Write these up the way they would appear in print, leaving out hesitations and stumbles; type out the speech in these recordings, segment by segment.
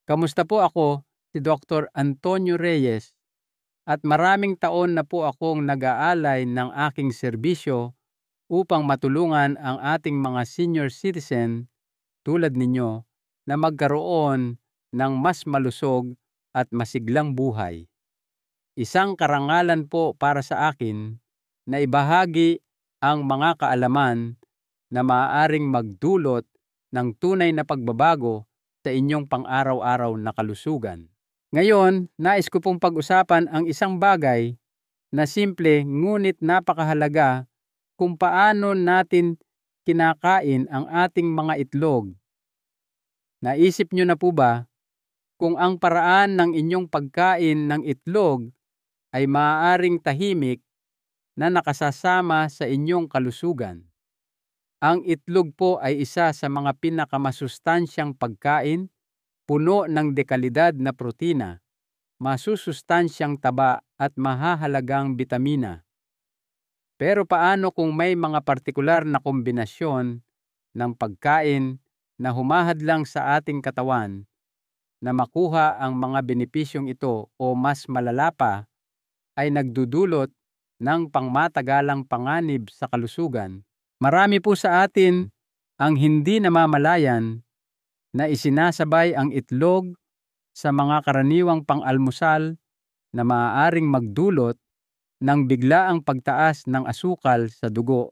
Kamusta po ako? Si Dr. Antonio Reyes at maraming taon na po akong nag-aalay ng aking serbisyo upang matulungan ang ating mga senior citizen tulad ninyo na magkaroon ng mas malusog at masiglang buhay. Isang karangalan po para sa akin na ibahagi ang mga kaalaman na maaaring magdulot ng tunay na pagbabago sa inyong pang-araw-araw na kalusugan. Ngayon, nais ko pong pag-usapan ang isang bagay na simple ngunit napakahalaga kung paano natin kinakain ang ating mga itlog. Naisip nyo na po ba kung ang paraan ng inyong pagkain ng itlog ay maaaring tahimik na nakasasama sa inyong kalusugan? Ang itlog po ay isa sa mga pinakamasustansyang pagkain, puno ng dekalidad na protina, masusustansyang taba at mahahalagang bitamina. Pero paano kung may mga partikular na kombinasyon ng pagkain na humahadlang sa ating katawan na makuha ang mga benepisyong ito o mas malala pa ay nagdudulot ng pangmatagalang panganib sa kalusugan? Marami po sa atin ang hindi namamalayan na isinasabay ang itlog sa mga karaniwang pang-almusal na maaaring magdulot ng biglaang pagtaas ng asukal sa dugo,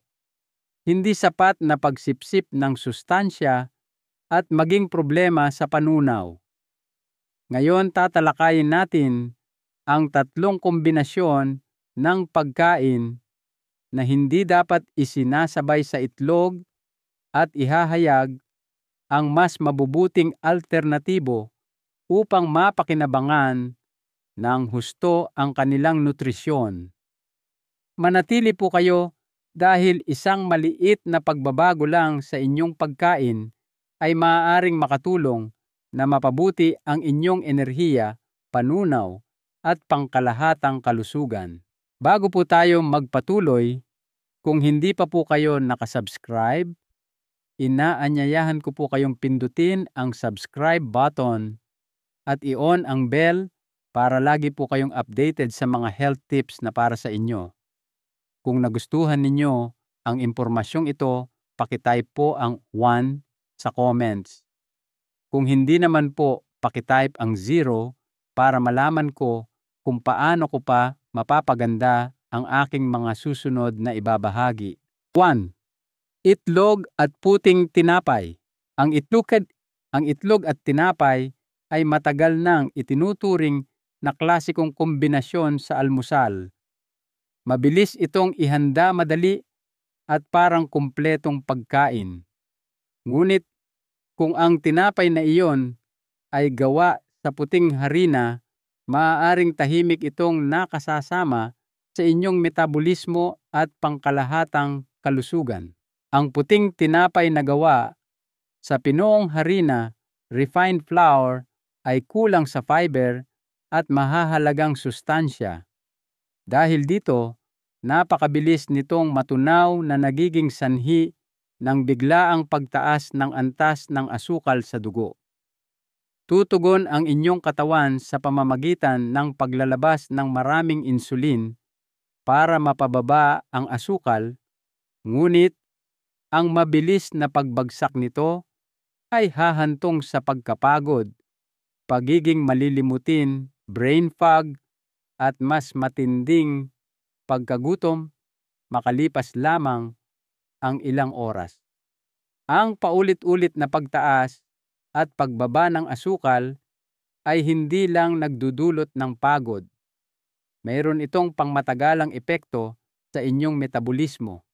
hindi sapat na pagsipsip ng sustansya at maging problema sa panunaw. Ngayon tatalakayin natin ang tatlong kombinasyon ng pagkain na hindi dapat isinasabay sa itlog at ihahayag ang mas mabubuting alternatibo upang mapakinabangan ng husto ang kanilang nutrisyon. Manatili po kayo dahil isang maliit na pagbabago lang sa inyong pagkain ay maaaring makatulong na mapabuti ang inyong enerhiya, panunaw at pangkalahatang kalusugan. Bago po tayo magpatuloy, kung hindi pa po kayo nakasubscribe, inaanyayahan ko po kayong pindutin ang subscribe button at i-on ang bell para lagi po kayong updated sa mga health tips na para sa inyo. Kung nagustuhan ninyo ang impormasyong ito, pakitype po ang 1 sa comments. Kung hindi naman po, pakitype ang 0 para malaman ko kung paano ko pa mapapaganda ang aking mga susunod na ibabahagi. 1. Itlog at puting tinapay. Ang itlog at tinapay ay matagal nang itinuturing na klasikong kombinasyon sa almusal. Mabilis itong ihanda, madali at parang kumpletong pagkain. Ngunit kung ang tinapay na iyon ay gawa sa puting harina, maaaring tahimik itong nakasasama sa inyong metabolismo at pangkalahatang kalusugan. Ang puting tinapay na gawa sa pinoong harina, refined flour, ay kulang sa fiber at mahahalagang sustansya. Dahil dito, napakabilis nitong matunaw na nagiging sanhi ng biglaang pagtaas ng antas ng asukal sa dugo. Tutugon ang inyong katawan sa pamamagitan ng paglalabas ng maraming insulin para mapababa ang asukal, ngunit ang mabilis na pagbagsak nito ay hahantong sa pagkapagod, pagiging malilimutin, brain fog, at mas matinding pagkagutom makalipas lamang ang ilang oras. Ang paulit-ulit na pagtaas at pagbaba ng asukal ay hindi lang nagdudulot ng pagod. Mayroon itong pangmatagalang epekto sa inyong metabolismo.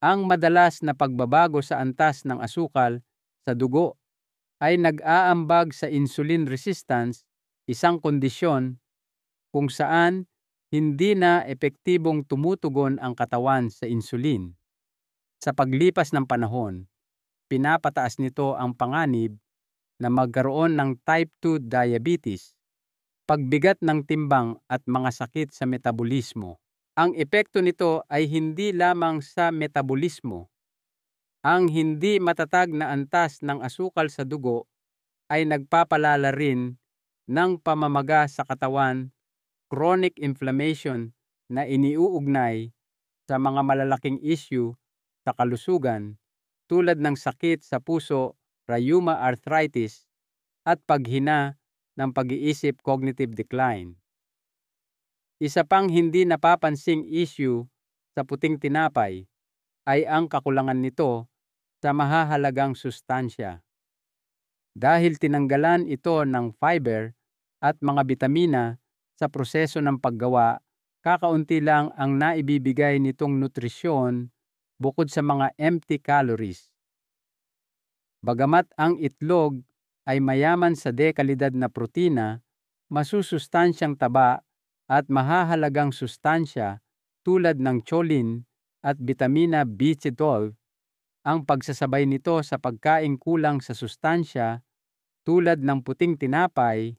Ang madalas na pagbabago sa antas ng asukal sa dugo ay nag-aambag sa insulin resistance, isang kondisyon kung saan hindi na epektibong tumutugon ang katawan sa insulin. Sa paglipas ng panahon, pinapataas nito ang panganib na magkaroon ng type 2 diabetes, pagbigat ng timbang at mga sakit sa metabolismo. Ang epekto nito ay hindi lamang sa metabolismo. Ang hindi matatag na antas ng asukal sa dugo ay nagpapalala rin ng pamamaga sa katawan, chronic inflammation na iniuugnay sa mga malalaking issue sa kalusugan tulad ng sakit sa puso, rheuma arthritis, at paghina ng pag-iisip, cognitive decline. Isa pang hindi napapansing issue sa puting tinapay ay ang kakulangan nito sa mahahalagang sustansya. Dahil tinanggalan ito ng fiber at mga bitamina sa proseso ng paggawa, kakaunti lang ang naibibigay nitong nutrisyon bukod sa mga empty calories. Bagamat ang itlog ay mayaman sa dekalidad na protina, masusustansyang taba at mahahalagang sustansya tulad ng choline at bitamina B12, ang pagsasabay nito sa pagkaing kulang sa sustansya tulad ng puting tinapay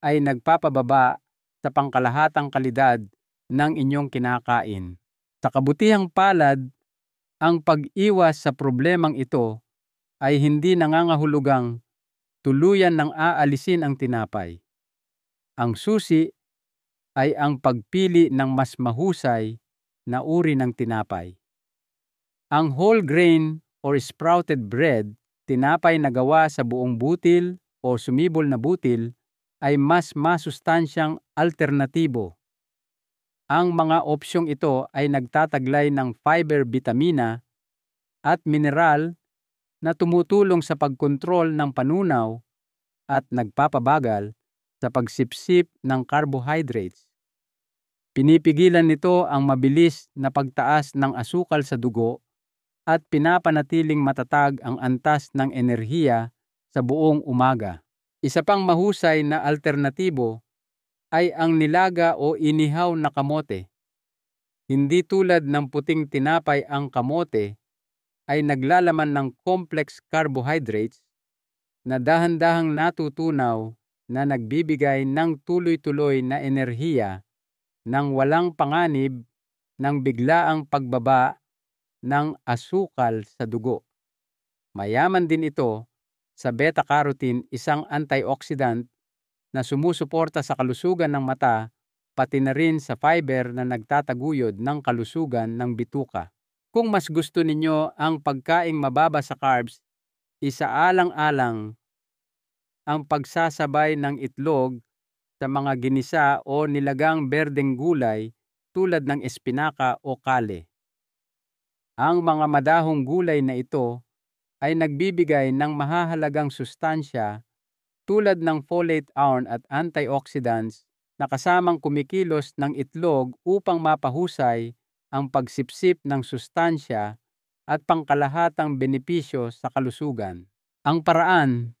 ay nagpapababa sa pangkalahatang kalidad ng inyong kinakain. Sa kabutihang palad, ang pag-iwas sa problemang ito ay hindi nangangahulugang tuluyan ng aalisin ang tinapay. Ang susi ay ang pagpili ng mas mahusay na uri ng tinapay. Ang whole grain or sprouted bread, tinapay na gawa sa buong butil o sumibol na butil, ay mas masustansyang alternatibo. Ang mga opsyong ito ay nagtataglay ng fiber, bitamina at mineral na tumutulong sa pagkontrol ng panunaw at nagpapabagal sa pagsipsip ng carbohydrates. Pinipigilan nito ang mabilis na pagtaas ng asukal sa dugo at pinapanatiling matatag ang antas ng enerhiya sa buong umaga. Isa pang mahusay na alternatibo ay ang nilaga o inihaw na kamote. Hindi tulad ng puting tinapay, ang kamote ay naglalaman ng complex carbohydrates na dahan-dahang natutunaw na nagbibigay ng tuloy-tuloy na enerhiya nang walang panganib ng biglaang pagbaba ng asukal sa dugo. Mayaman din ito sa beta-carotene, isang antioxidant na sumusuporta sa kalusugan ng mata, pati na rin sa fiber na nagtataguyod ng kalusugan ng bituka. Kung mas gusto ninyo ang pagkaing mababa sa carbs, isaalang-alang ang pagsasabay ng itlog sa mga ginisa o nilagang berdeng gulay tulad ng espinaka o kale. Ang mga madahong gulay na ito ay nagbibigay ng mahahalagang sustansya tulad ng folate, iron at antioxidants na kasamang kumikilos ng itlog upang mapahusay ang pagsipsip ng sustansya at pangkalahatang benepisyo sa kalusugan. Ang paraan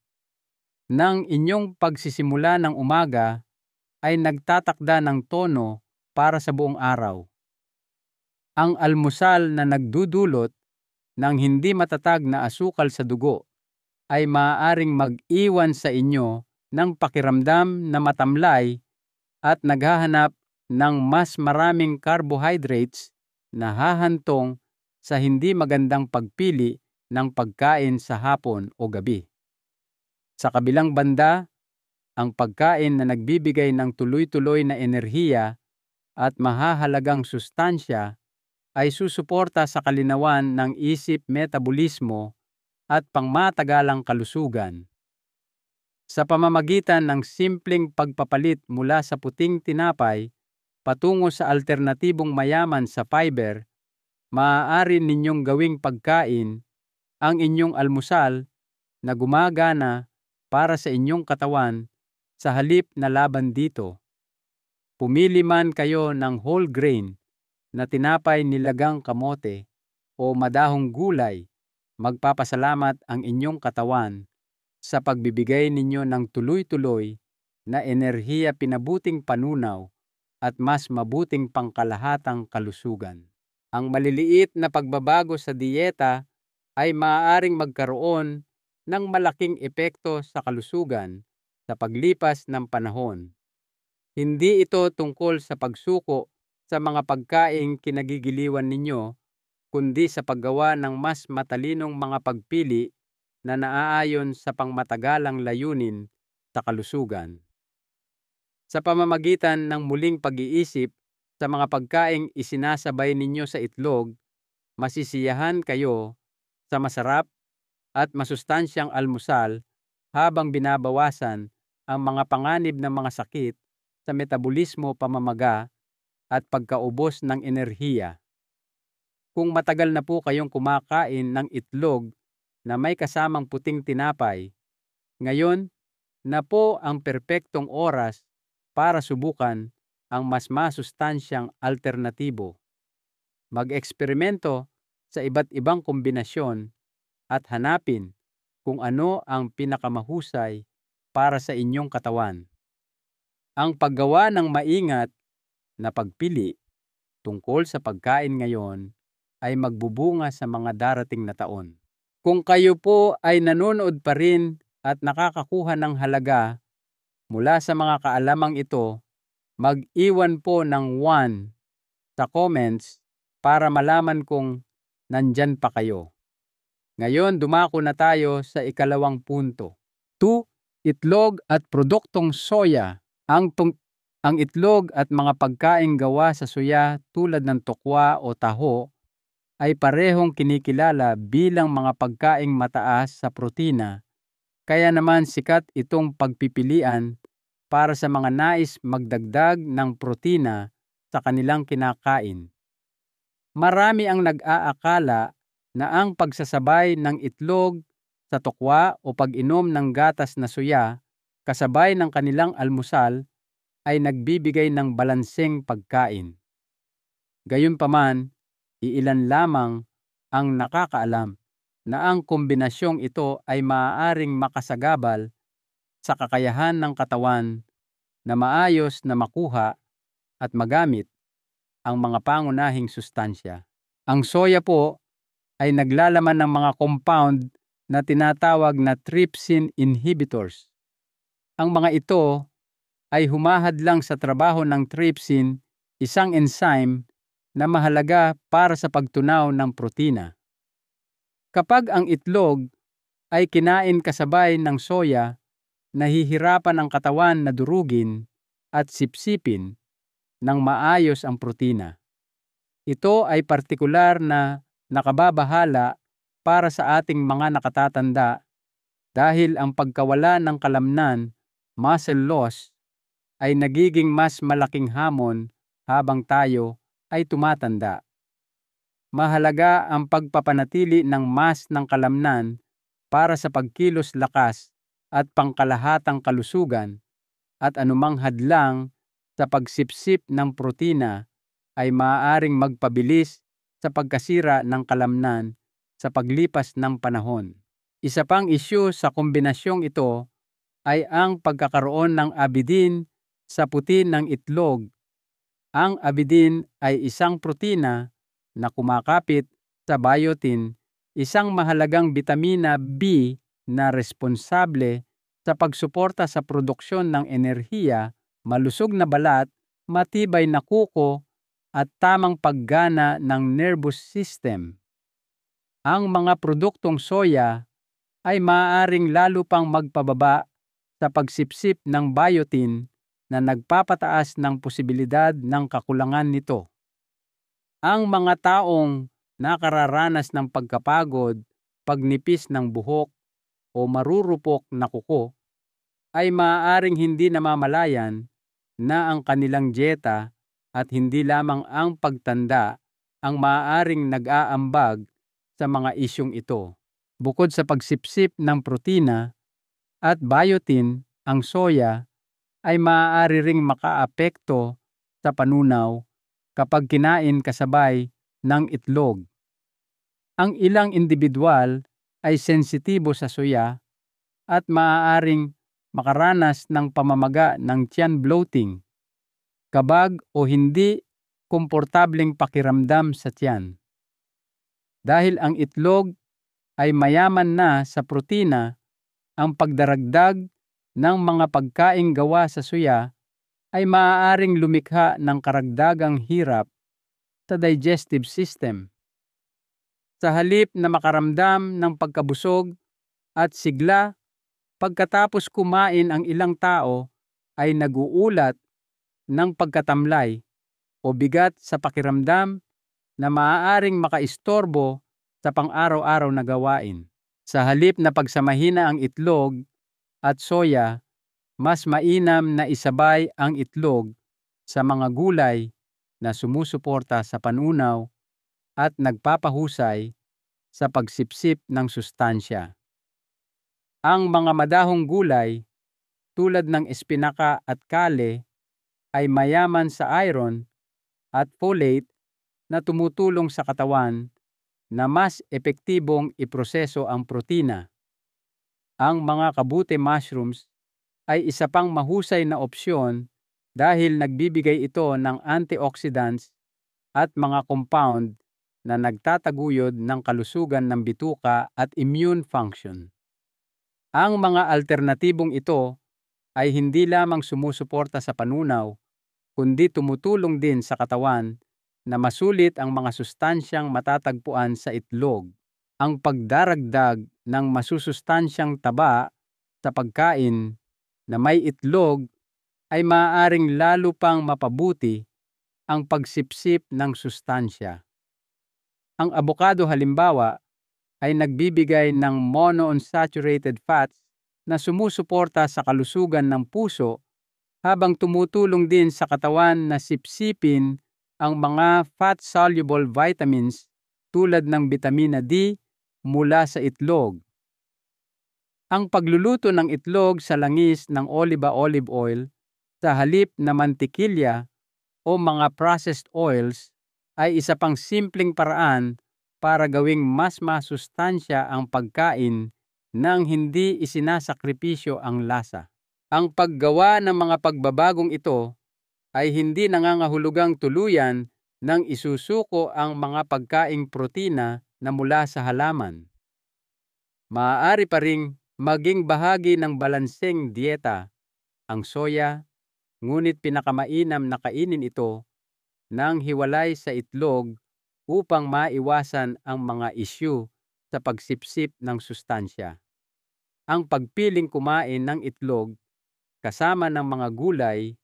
ng inyong pagsisimula ng umaga ay nagtatakda ng tono para sa buong araw. Ang almusal na nagdudulot ng hindi matatag na asukal sa dugo ay maaaring mag-iwan sa inyo ng pakiramdam na matamlay at naghahanap ng mas maraming carbohydrates na hahantong sa hindi magandang pagpili ng pagkain sa hapon o gabi. Sa kabilang banda, ang pagkain na nagbibigay ng tuloy-tuloy na enerhiya at mahahalagang sustansya ay susuporta sa kalinawan ng isip, metabolismo at pangmatagalang kalusugan. Sa pamamagitan ng simpleng pagpapalit mula sa puting tinapay patungo sa alternatibong mayaman sa fiber, maaari ninyong gawing pagkain ang inyong almusal na gumagana para sa inyong katawan sa halip na laban dito. Pumili man kayo ng whole grain na tinapay, nilagang kamote o madahong gulay, magpapasalamat ang inyong katawan sa pagbibigay ninyo ng tuloy-tuloy na enerhiya, pinabuting panunaw at mas mabuting pangkalahatang kalusugan. Ang maliliit na pagbabago sa diyeta ay maaaring magkaroon ng malaking epekto sa kalusugan sa paglipas ng panahon. Hindi ito tungkol sa pagsuko sa mga pagkaing kinagigiliwan ninyo, kundi sa paggawa ng mas matalinong mga pagpili na naaayon sa pangmatagalang layunin sa kalusugan. Sa pamamagitan ng muling pag-iisip sa mga pagkaing isinasabay ninyo sa itlog, masisiyahan kayo sa masarap at masustansyang almusal habang binabawasan ang mga panganib ng mga sakit sa metabolismo, pamamaga at pagkaubos ng enerhiya. Kung matagal na po kayong kumakain ng itlog na may kasamang puting tinapay, ngayon na po ang perpektong oras para subukan ang mas masustansyang alternatibo. Mag-eksperimento sa iba't ibang kombinasyon at hanapin kung ano ang pinakamahusay para sa inyong katawan. Ang paggawa ng maingat na pagpili tungkol sa pagkain ngayon ay magbubunga sa mga darating na taon. Kung kayo po ay nanonood pa rin at nakakakuha ng halaga mula sa mga kaalamang ito, mag-iwan po ng 1 sa comments para malaman kung nandyan pa kayo. Ngayon, dumako na tayo sa ikalawang punto. 2. Itlog at produktong soya. Ang itlog at mga pagkaing gawa sa soya tulad ng tokwa o taho ay parehong kinikilala bilang mga pagkaing mataas sa protina. Kaya naman sikat itong pagpipilian para sa mga nais magdagdag ng protina sa kanilang kinakain. Marami ang nag-aakala na ang pagsasabay ng itlog sa tokwa o pag-inom ng gatas na soya kasabay ng kanilang almusal ay nagbibigay ng balanseng pagkain. Gayunpaman, iilan lamang ang nakakaalam na ang kombinasyong ito ay maaaring makasagabal sa kakayahan ng katawan na maayos na makuha at magamit ang mga pangunahing sustansya. Ang soya po ay naglalaman ng mga compound na tinatawag na trypsin inhibitors. Ang mga ito ay humahadlang sa trabaho ng trypsin, isang enzyme na mahalaga para sa pagtunaw ng protina. Kapag ang itlog ay kinain kasabay ng soya, nahihirapan ang katawan na durugin at sipsipin ng maayos ang protina. Ito ay partikular na nakababahala para sa ating mga nakatatanda dahil ang pagkawala ng kalamnan, muscle loss, ay nagiging mas malaking hamon habang tayo ay tumatanda. Mahalaga ang pagpapanatili ng mas ng kalamnan para sa pagkilos lakas at pangkalahatang kalusugan at anumang hadlang sa pagsipsip ng protina ay maaaring magpabilis sa pagkasira ng kalamnan sa paglipas ng panahon. Isa pang isyu sa kombinasyong ito ay ang pagkakaroon ng abidin sa puti ng itlog. Ang abidin ay isang protina na kumakapit sa biotin, isang mahalagang bitamina B na responsable sa pagsuporta sa produksyon ng enerhiya, malusog na balat, matibay na kuko at tamang paggana ng nervous system. Ang mga produktong soya ay maaaring lalo pang magpababa sa pagsipsip ng biotin na nagpapataas ng posibilidad ng kakulangan nito. Ang mga taong nakararanas ng pagkapagod, pagnipis ng buhok o marurupok na kuko ay maaaring hindi namamalayan na ang kanilang dieta at hindi lamang ang pagtanda ang maaaring nag-aambag sa mga isyong ito. Bukod sa pagsipsip ng protina at biotin, ang soya ay maaari ring makaapekto sa panunaw kapag kinain kasabay ng itlog. Ang ilang individual ay sensitibo sa soya at maaaring makaranas ng pamamaga ng tiyan bloating, kabag o hindi komportableng pakiramdam sa tiyan. Dahil ang itlog ay mayaman na sa protina, ang pagdaragdag ng mga pagkaing gawa sa soya ay maaaring lumikha ng karagdagang hirap sa digestive system. Sa halip na makaramdam ng pagkabusog At sigla, pagkatapos kumain ang ilang tao ay naguulat ng pagkatamlay o bigat sa pakiramdam na maaaring makaistorbo sa pang-araw-araw na gawain. Sa halip na pagsamahina ang itlog at soya, mas mainam na isabay ang itlog sa mga gulay na sumusuporta sa panunaw at nagpapahusay sa pagsipsip ng sustansya. Ang mga madahong gulay tulad ng espinaka at kale ay mayaman sa iron at folate na tumutulong sa katawan na mas epektibong iproseso ang protina. Ang mga kabute mushrooms ay isa pang mahusay na opsyon dahil nagbibigay ito ng antioxidants at mga compound na nagtataguyod ng kalusugan ng bituka at immune function. Ang mga alternatibong ito ay hindi lamang sumusuporta sa panunaw, kundi tumutulong din sa katawan na masulit ang mga sustansyang matatagpuan sa itlog. Ang pagdaragdag ng masusustansyang taba sa pagkain na may itlog ay maaaring lalo pang mapabuti ang pagsipsip ng sustansya. Ang abokado halimbawa ay nagbibigay ng monounsaturated fats na sumusuporta sa kalusugan ng puso habang tumutulong din sa katawan na sipsipin ang mga fat-soluble vitamins tulad ng bitamina D mula sa itlog. Ang pagluluto ng itlog sa langis ng olive oil sa halip na mantikilya o mga processed oils ay isa pang simpleng paraan para gawing mas masustansya ang pagkain nang hindi isinasakripisyo ang lasa. Ang paggawa ng mga pagbabagong ito ay hindi nangangahulugang tuluyan nang isusuko ang mga pagkaing protina na mula sa halaman. Maaari pa ring maging bahagi ng balanseng dieta ang soya, ngunit pinakamainam na kainin ito nang hiwalay sa itlog upang maiwasan ang mga isyu sa pagsipsip ng sustansya. Ang pagpiling kumain ng itlog kasama ng mga gulay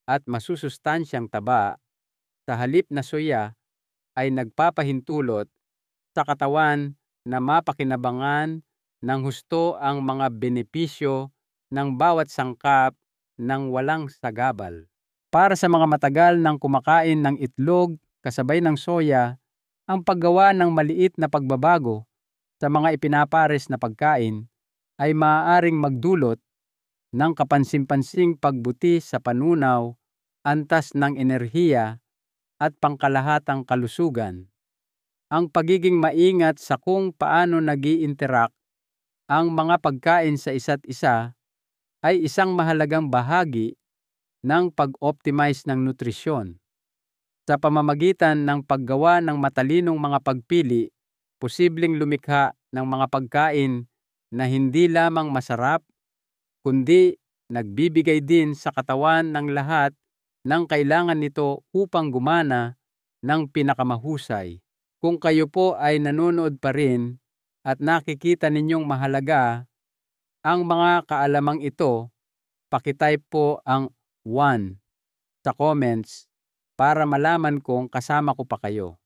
at masusustansyang taba sa halip na soya ay nagpapahintulot sa katawan na mapakinabangan ng husto ang mga benepisyo ng bawat sangkap ng walang sagabal. Para sa mga matagal nang kumakain ng itlog kasabay ng soya, ang paggawa ng maliit na pagbabago sa mga ipinapares na pagkain ay maaaring magdulot ng kapansin-pansing pagbuti sa panunaw, antas ng enerhiya at pangkalahatang kalusugan. Ang pagiging maingat sa kung paano nag-i-interact ang mga pagkain sa isa't isa ay isang mahalagang bahagi ng pag-optimize ng nutrisyon. Sa pamamagitan ng paggawa ng matalinong mga pagpili, posibleng lumikha ng mga pagkain na hindi lamang masarap, kundi nagbibigay din sa katawan ng lahat ng kailangan nito upang gumana ng pinakamahusay. Kung kayo po ay nanonood pa rin at nakikita ninyong mahalaga ang mga kaalamang ito, pakitype po ang 1 sa comments para malaman kong kasama ko pa kayo.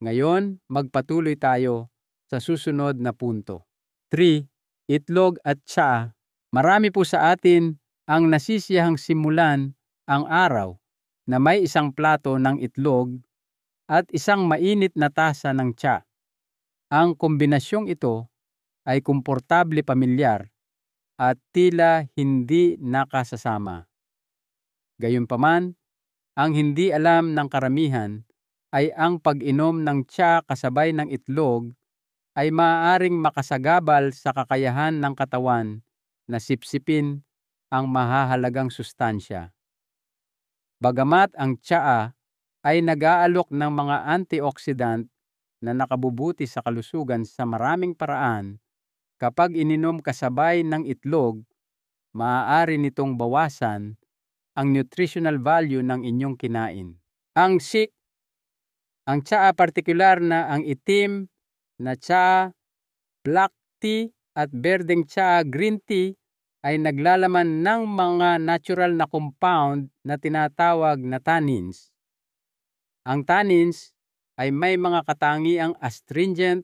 Ngayon, magpatuloy tayo sa susunod na punto. 3. Itlog at tsaa. Marami po sa atin ang nasisiyahang simulan ang araw na may isang plato ng itlog at isang mainit na tasa ng tsaa. Ang kombinasyong ito ay komportable pamilyar at tila hindi nakasasama. Gayunpaman, ang hindi alam ng karamihan ay ang pag-inom ng tsaa kasabay ng itlog ay maaaring makasagabal sa kakayahan ng katawan na sipsipin ang mahahalagang sustansya. Bagamat ang tsaa ay nag-aalok ng mga antioxidant na nakabubuti sa kalusugan sa maraming paraan, kapag ininom kasabay ng itlog, maaari nitong bawasan ang nutritional value ng inyong kinain. Ang tsaa partikular na ang itim na tsaa, black tea at berdeng tsaa green tea ay naglalaman ng mga natural na compound na tinatawag na tannins. Ang tannins ay may mga katangiang astringent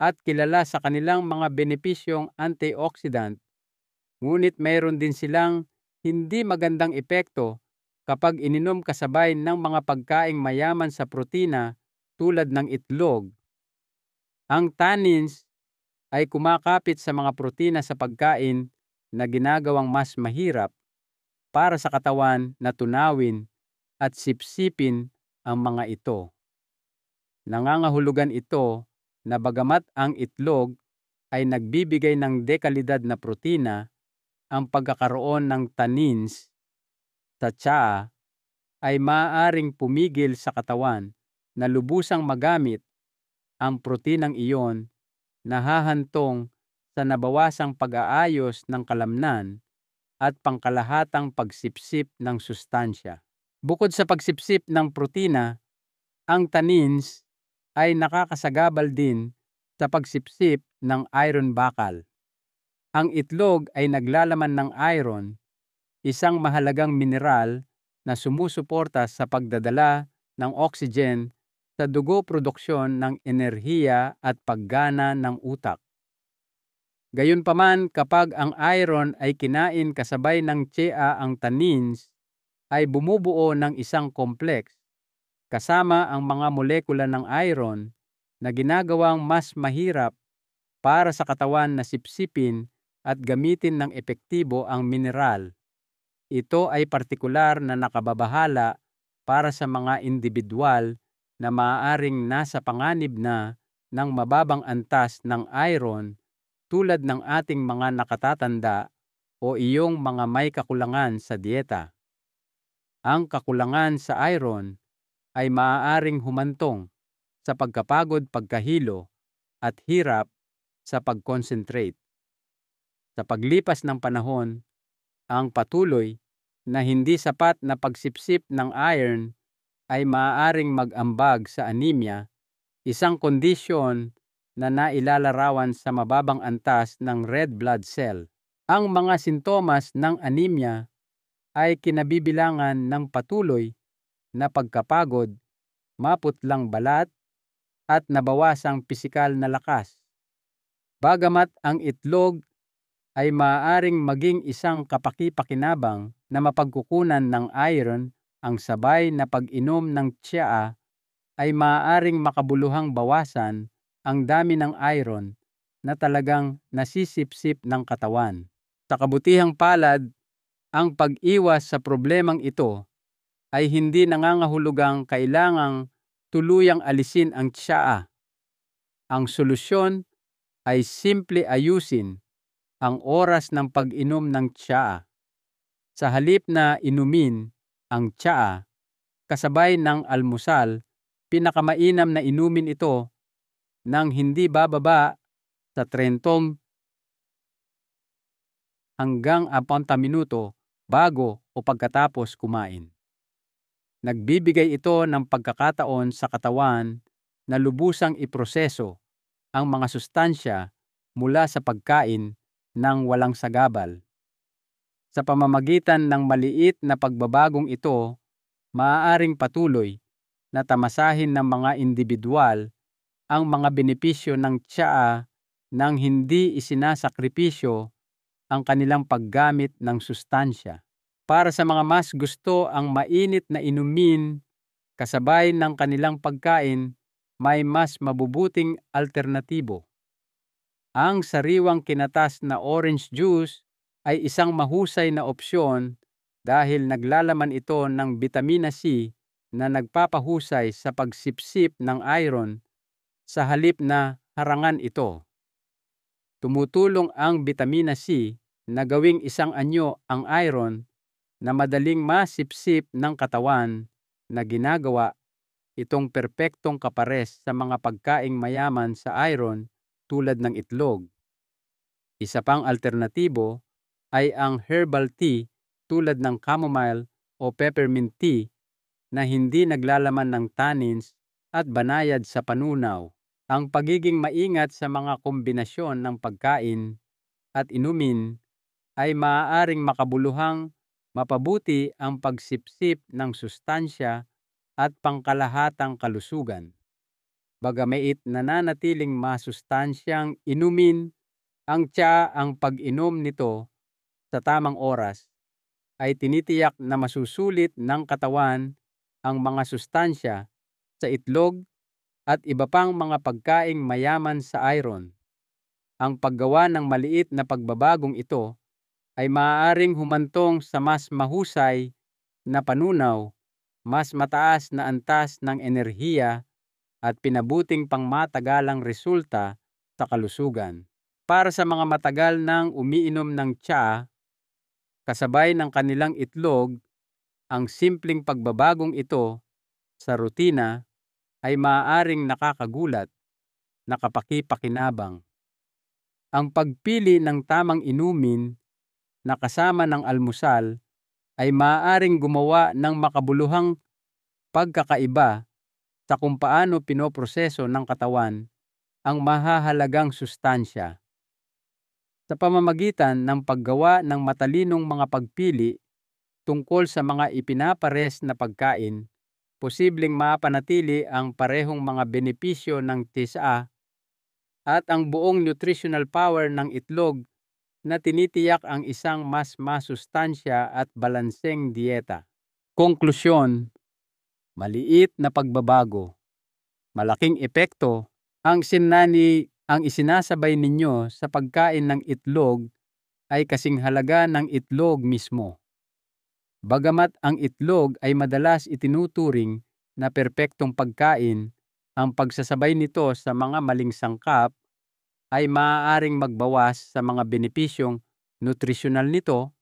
at kilala sa kanilang mga benepisyong antioxidant, ngunit mayroon din silang hindi magandang epekto kapag ininom kasabay ng mga pagkaing mayaman sa protina tulad ng itlog. Ang tannins ay kumakapit sa mga protina sa pagkain na ginagawang mas mahirap para sa katawan na tunawin at sipsipin ang mga ito. Nangangahulugan ito na bagamat ang itlog ay nagbibigay ng dekalidad na protina, ang pagkakaroon ng tannins sa tsaa ay maaaring pumigil sa katawan na lubusang magamit ang protinang iyon na hahantong sa nabawasang pag-aayos ng kalamnan at pangkalahatang pagsipsip ng sustansya. Bukod sa pagsipsip ng protina, ang tannins ay nakakasagabal din sa pagsipsip ng iron bakal. Ang itlog ay naglalaman ng iron, isang mahalagang mineral na sumusuporta sa pagdadala ng oxygen sa dugo, produksyon ng enerhiya at paggana ng utak. Gayunpaman, kapag ang iron ay kinain kasabay ng tsaa, ang tannins ay bumubuo ng isang complex kasama ang mga molekula ng iron na ginagawang mas mahirap para sa katawan na sipsipin at gamitin ng epektibo ang mineral. Ito ay partikular na nakababahala para sa mga individual na maaaring nasa panganib na ng mababang antas ng iron tulad ng ating mga nakatatanda o iyong mga may kakulangan sa dieta. Ang kakulangan sa iron ay maaaring humantong sa pagkapagod, pagkahilo at hirap sa pag-concentrate. Sa paglipas ng panahon, ang patuloy na hindi sapat na pagsipsip ng iron ay maaaring mag-ambag sa anemia, isang kondisyon na nailalarawan sa mababang antas ng red blood cell. Ang mga sintomas ng anemia ay kinabibilangan ng patuloy na pagkapagod, maputlang balat, at nabawasang pisikal na lakas. Bagamat ang itlog ay maaaring maging isang kapaki-pakinabang na mapagkukunan ng iron, ang sabay na pag-inom ng tsaa ay maaaring makabuluhang bawasan ang dami ng iron na talagang nasisipsip ng katawan. Sa kabutihang palad, ang pag-iwas sa problemang ito ay hindi nangangahulugang kailangang tuluyang alisin ang tsaa. Ang solusyon ay simple ayusin ang oras ng pag-inom ng tsaa. Sa halip na inumin ang tsaa kasabay ng almusal, pinakamainam na inumin ito ng hindi bababa sa 30 hanggang 40 minuto bago o pagkatapos kumain. Nagbibigay ito ng pagkakataon sa katawan na lubusang iproseso ang mga sustansya mula sa pagkain ng walang sagabal. Sa pamamagitan ng maliit na pagbabagong ito, maaaring patuloy na tamasahin ng mga individual ang mga benepisyo ng tsaa nang hindi isinasakripisyo ang kanilang paggamit ng sustansya. Para sa mga mas gusto ang mainit na inumin kasabay ng kanilang pagkain, may mas mabubuting alternatibo. Ang sariwang kinatas na orange juice ay isang mahusay na opsyon dahil naglalaman ito ng bitamina C na nagpapahusay sa pagsipsip ng iron sa halip na harangan ito. Tumutulong ang bitamina C na gawing isang anyo ang iron na madaling masipsip ng katawan na ginagawa itong perpektong kapares sa mga pagkaing mayaman sa iron tulad ng itlog. Isa pang alternatibo ay ang herbal tea tulad ng chamomile o peppermint tea na hindi naglalaman ng tannins at banayad sa panunaw. Ang pagiging maingat sa mga kombinasyon ng pagkain at inumin ay maaaring makabuluhang mapabuti ang pagsipsip ng sustansya at pangkalahatang kalusugan. Bagamait nananatiling masustansyang inumin ang tsaa, ang pag-inom nito sa tamang oras ay tinitiyak na masusulit ng katawan ang mga sustansya sa itlog at iba pang mga pagkaing mayaman sa iron. Ang paggawa ng maliit na pagbabagong ito ay maaaring humantong sa mas mahusay na panunaw, mas mataas na antas ng enerhiya at pinabuting pangmatagalang resulta sa kalusugan. Para sa mga matagal nang umiinom ng tsaa kasabay ng kanilang itlog, ang simpleng pagbabagong ito sa rutina ay maaaring nakakagulat, nakapakipakinabang. Ang pagpili ng tamang inumin na kasama ng almusal ay maaaring gumawa ng makabuluhang pagkakaiba sa kung paano pinoproseso ng katawan ang mahahalagang sustansya. Sa pamamagitan ng paggawa ng matalinong mga pagpili tungkol sa mga ipinapares na pagkain, posibleng mapanatili ang parehong mga benepisyo ng tsaa at ang buong nutritional power ng itlog na tinitiyak ang isang mas masustansya at balanseng dieta. Konklusyon, maliit na pagbabago, malaking epekto ang isinasabay ninyo sa pagkain ng itlog ay kasing halaga ng itlog mismo. Bagamat ang itlog ay madalas itinuturing na perpektong pagkain, ang pagsasabay nito sa mga maling sangkap ay maaaring magbawas sa mga benepisyong nutrisyonal nito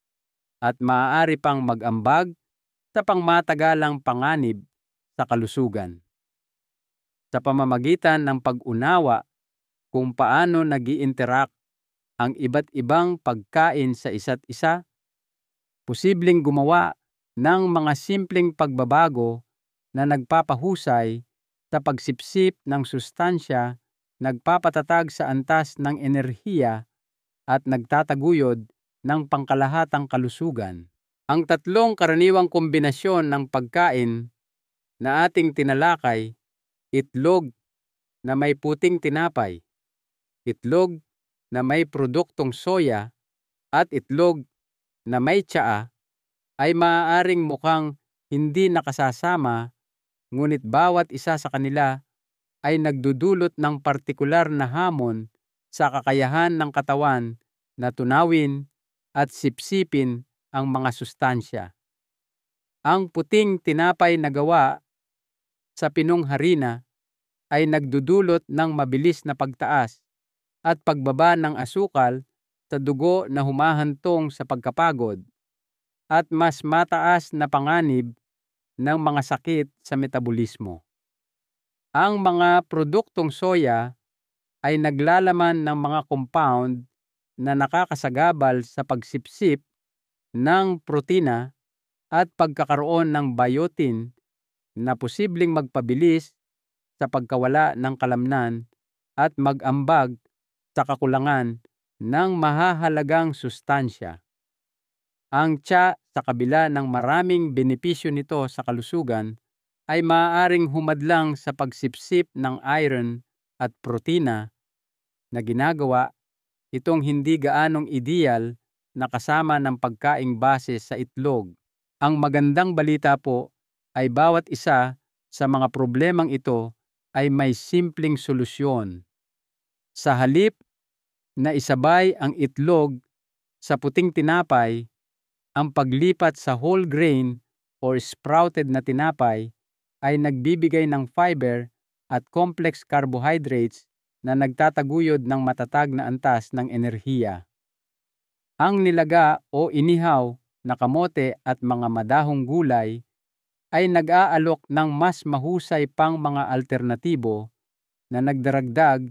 at maaari pang mag-ambag sa pangmatagalang panganib sa kalusugan. Sa pamamagitan ng pag-unawa kung paano nag-i-interact ang iba't ibang pagkain sa isa't isa, posibleng gumawa ng mga simpleng pagbabago na nagpapahusay sa pagsipsip ng sustansya, nagpapatatag sa antas ng enerhiya at nagtataguyod ng pangkalahatang kalusugan. Ang tatlong karaniwang kombinasyon ng pagkain na ating tinalakay, itlog na may puting tinapay, itlog na may produktong soya, at itlog na may tsaa, ay maaaring mukhang hindi nakasasama, ngunit bawat isa sa kanila ay nagdudulot ng partikular na hamon sa kakayahan ng katawan na tunawin at sipsipin ang mga sustansya. Ang puting tinapay na gawa sa pinong harina ay nagdudulot ng mabilis na pagtaas at pagbaba ng asukal sa dugo na humahantong sa pagkapagod at mas mataas na panganib ng mga sakit sa metabolismo. Ang mga produktong soya ay naglalaman ng mga compound na nakakasagabal sa pagsipsip ng protina at pagkakaroon ng biotin na posibleng magpabilis sa pagkawala ng kalamnan at mag-ambag sa kakulangan ng mahahalagang sustansya. Ang tsaa, sa kabila ng maraming benepisyo nito sa kalusugan, ay maaaring humadlang sa pagsipsip ng iron at protina na ginagawa itong hindi gaanong ideal na kasama ng pagkaing base sa itlog. Ang magandang balita po ay bawat isa sa mga problemang ito ay may simpleng solusyon. Sa halip na isabay ang itlog sa puting tinapay, ang paglipat sa whole grain or sprouted na tinapay ay nagbibigay ng fiber at complex carbohydrates na nagtataguyod ng matatag na antas ng enerhiya. Ang nilaga o inihaw na kamote at mga madahong gulay ay nag-aalok ng mas mahusay pang mga alternatibo na nagdaragdag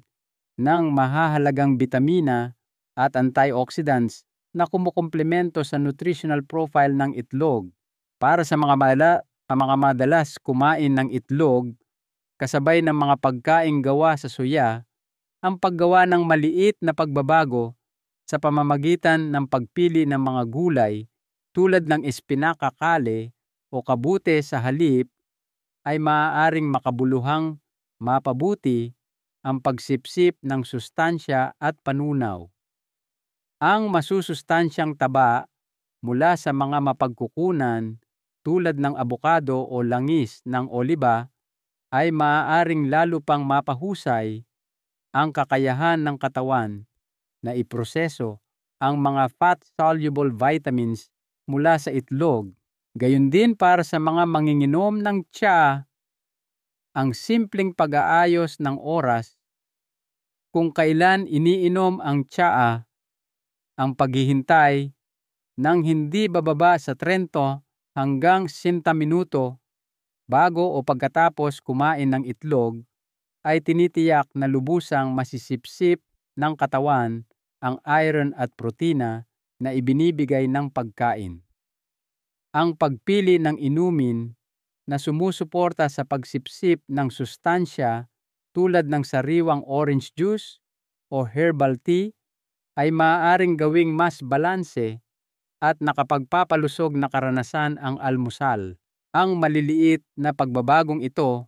ng mahahalagang bitamina at antioxidants na kumukumplemento sa nutritional profile ng itlog. Para sa mga madalas kumain ng itlog, kasabay ng mga pagkaing gawa sa soya, ang paggawa ng maliit na pagbabago sa pamamagitan ng pagpili ng mga gulay tulad ng espinaka kale o kabute sa halip ay maaaring makabuluhang mapabuti ang pagsipsip ng sustansya at panunaw. Ang masusustansyang taba mula sa mga mapagkukunan tulad ng abokado o langis ng oliba ay maaaring lalo pang mapahusay ang kakayahan ng katawan na iproseso ang mga fat-soluble vitamins mula sa itlog. Gayon din para sa mga manginginom ng tsaa, ang simpleng pag-aayos ng oras kung kailan iniinom ang tsaa, ang paghihintay ng hindi bababa sa 30 hanggang 60 minuto bago o pagkatapos kumain ng itlog ay tinitiyak na lubusang masisipsip ng katawan ang iron at protina na ibinibigay ng pagkain. Ang pagpili ng inumin na sumusuporta sa pagsipsip ng sustansya tulad ng sariwang orange juice o herbal tea ay maaaring gawing mas balanse at nakapagpapalusog na karanasan ang almusal. Ang maliliit na pagbabagong ito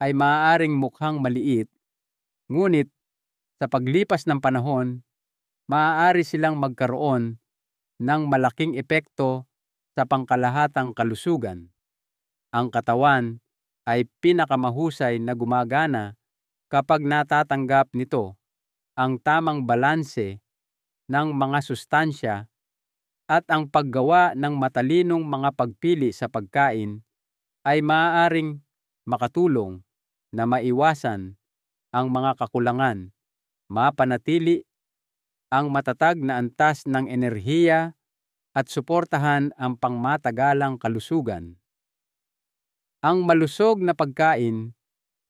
ay maaaring mukhang maliit, ngunit sa paglipas ng panahon, maaari silang magkaroon ng malaking epekto sa pangkalahatang kalusugan. Ang katawan ay pinakamahusay na gumagana kapag natatanggap nito ang tamang balanse ng mga sustansya at ang paggawa ng matalinong mga pagpili sa pagkain ay maaaring makatulong na maiwasan ang mga kakulangan, mapanatili ang matatag na antas ng enerhiya at suportahan ang pangmatagalang kalusugan. Ang malusog na pagkain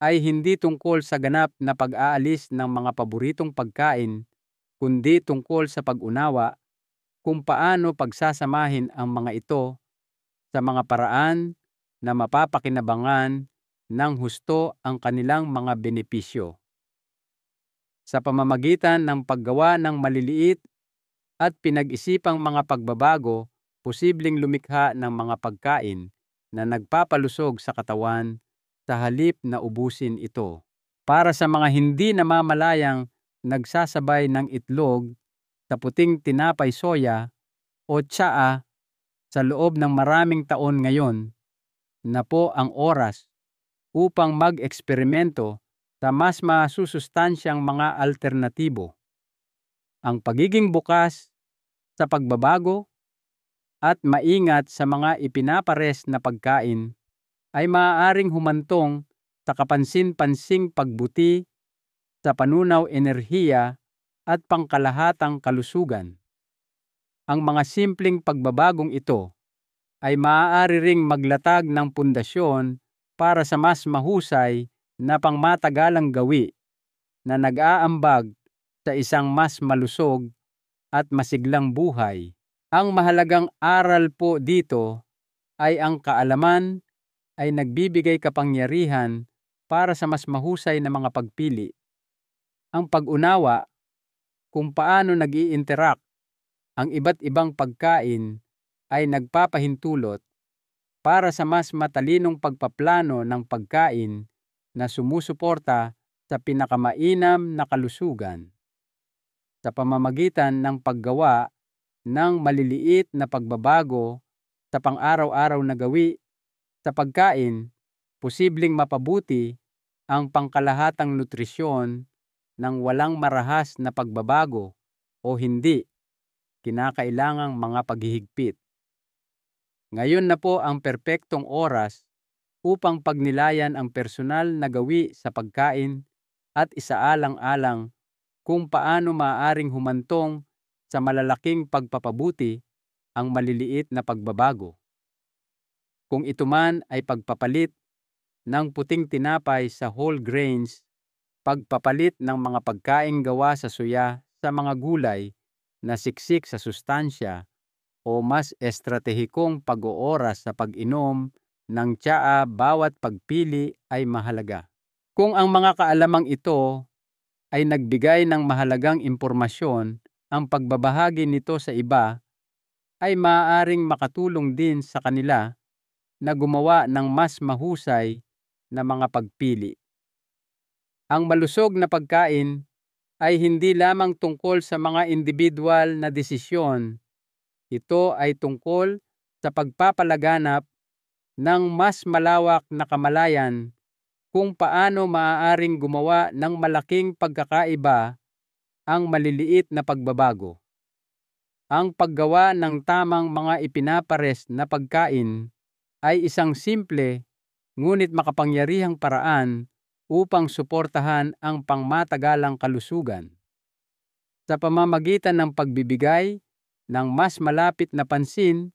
ay hindi tungkol sa ganap na pag-aalis ng mga paboritong pagkain, kundi tungkol sa pag-unawa kung paano pagsasamahin ang mga ito sa mga paraan na mapapakinabangan ng husto ang kanilang mga benepisyo. Sa pamamagitan ng paggawa ng maliliit at pinag-isipang mga pagbabago, posibleng lumikha ng mga pagkain na nagpapalusog sa katawan sa halip na ubusin ito. Para sa mga hindi namamalayang nagsasabay ng itlog sa puting tinapay soya o tsaa sa loob ng maraming taon ngayon na po ang oras upang mag-eksperimento sa mas masusustansyang mga alternatibo. Ang pagiging bukas sa pagbabago at maingat sa mga ipinapares na pagkain ay maaaring humantong sa kapansin-pansing pagbuti sa panunaw, enerhiya at pangkalahatang kalusugan. Ang mga simpleng pagbabagong ito ay maaari ring maglatag ng pundasyon para sa mas mahusay na pangmatagalang gawi na nag-aambag sa isang mas malusog at masiglang buhay. Ang mahalagang aral po dito ay ang kaalaman ay nagbibigay kapangyarihan para sa mas mahusay na mga pagpili. Ang pag-unawa kung paano nag-i-interact ang iba't ibang pagkain ay nagpapahintulot para sa mas matalinong pagpaplano ng pagkain na sumusuporta sa pinakamainam na kalusugan. Sa pamamagitan ng paggawa ng maliliit na pagbabago sa pang-araw-araw na gawi sa pagkain, posibleng mapabuti ang pangkalahatang nutrisyon ng walang marahas na pagbabago o hindi kinakailangang mga paghihigpit. Ngayon na po ang perpektong oras upang pagnilayan ang personal na gawi sa pagkain at isaalang-alang kung paano maaaring humantong sa malalaking pagpapabuti ang maliliit na pagbabago. Kung ito man ay pagpapalit ng puting tinapay sa whole grains, pagpapalit ng mga pagkaing gawa sa soya sa mga gulay na siksik sa sustansya, o mas estratehikong pag-ooras sa pag-inom ng tsaa bawat pagpili ay mahalaga. Kung ang mga kaalamang ito ay nagbigay ng mahalagang impormasyon, ang pagbabahagi nito sa iba ay maaaring makatulong din sa kanila na gumawa ng mas mahusay na mga pagpili. Ang malusog na pagkain ay hindi lamang tungkol sa mga individual na desisyon. Ito ay tungkol sa pagpapalaganap ng mas malawak na kamalayan kung paano maaaring gumawa ng malaking pagkakaiba ang maliliit na pagbabago. Ang paggawa ng tamang mga ipinapares na pagkain ay isang simple ngunit makapangyarihang paraan upang suportahan ang pangmatagalang kalusugan. Sa pamamagitan ng pagbibigay ng mas malapit na pansin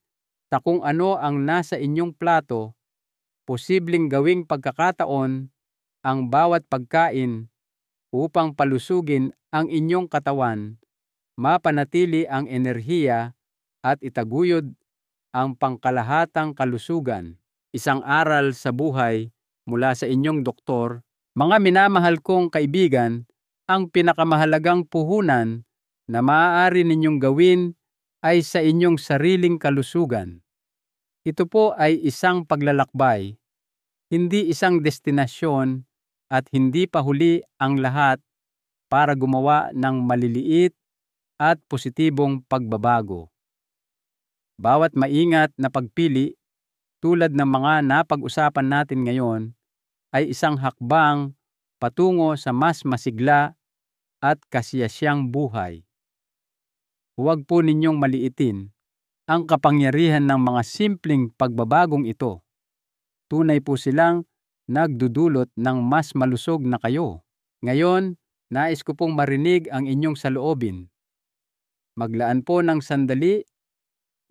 sa kung ano ang nasa inyong plato, posibleng gawing pagkakataon ang bawat pagkain upang palusugin ang inyong katawan, mapanatili ang enerhiya at itaguyod ang pangkalahatang kalusugan. Isang aral sa buhay mula sa inyong doktor. Mga minamahal kong kaibigan, ang pinakamahalagang puhunan na maaari ninyong gawin ay sa inyong sariling kalusugan. Ito po ay isang paglalakbay, hindi isang destinasyon, at hindi pa huli ang lahat para gumawa ng maliliit at positibong pagbabago. Bawat maingat na pagpili tulad ng mga napag-usapan natin ngayon ay isang hakbang patungo sa mas masigla at kasiyasyang buhay. Huwag po ninyong maliitin ang kapangyarihan ng mga simpleng pagbabagong ito. Tunay po silang nagdudulot ng mas malusog na kayo. Ngayon, nais ko pong marinig ang inyong saloobin. Maglaan po ng sandali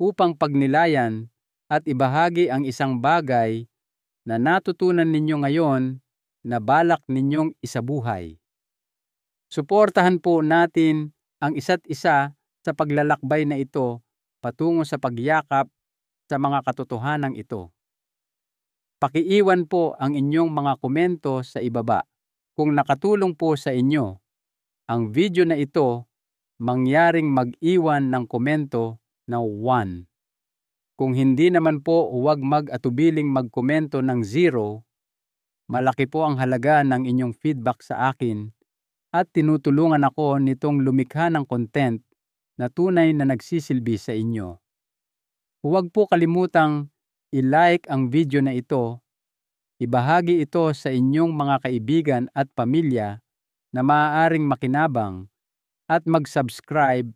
upang pagnilayan at ibahagi ang isang bagay na natutunan ninyo ngayon na balak ninyong isabuhay. Suportahan po natin ang isa't isa sa paglalakbay na ito patungo sa pagyakap sa mga katotohanang ito. Pakiiwan po ang inyong mga komento sa ibaba. Kung nakatulong po sa inyo ang video na ito, mangyaring mag-iwan ng komento na 1. Kung hindi naman po, huwag mag-atubiling magkomento ng 0. Malaki po ang halaga ng inyong feedback sa akin at tinutulungan ako nitong lumikha ng content na tunay na nagsisilbi sa inyo. Huwag po kalimutang i-like ang video na ito, ibahagi ito sa inyong mga kaibigan at pamilya na maaaring makinabang at mag-subscribe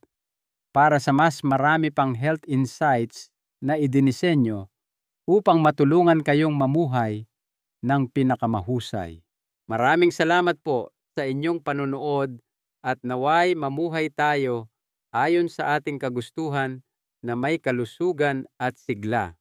para sa mas marami pang health insights na idinisenyo upang matulungan kayong mamuhay ng pinakamahusay. Maraming salamat po sa inyong panunood at naway mamuhay tayo ayon sa ating kagustuhan na may kalusugan at sigla.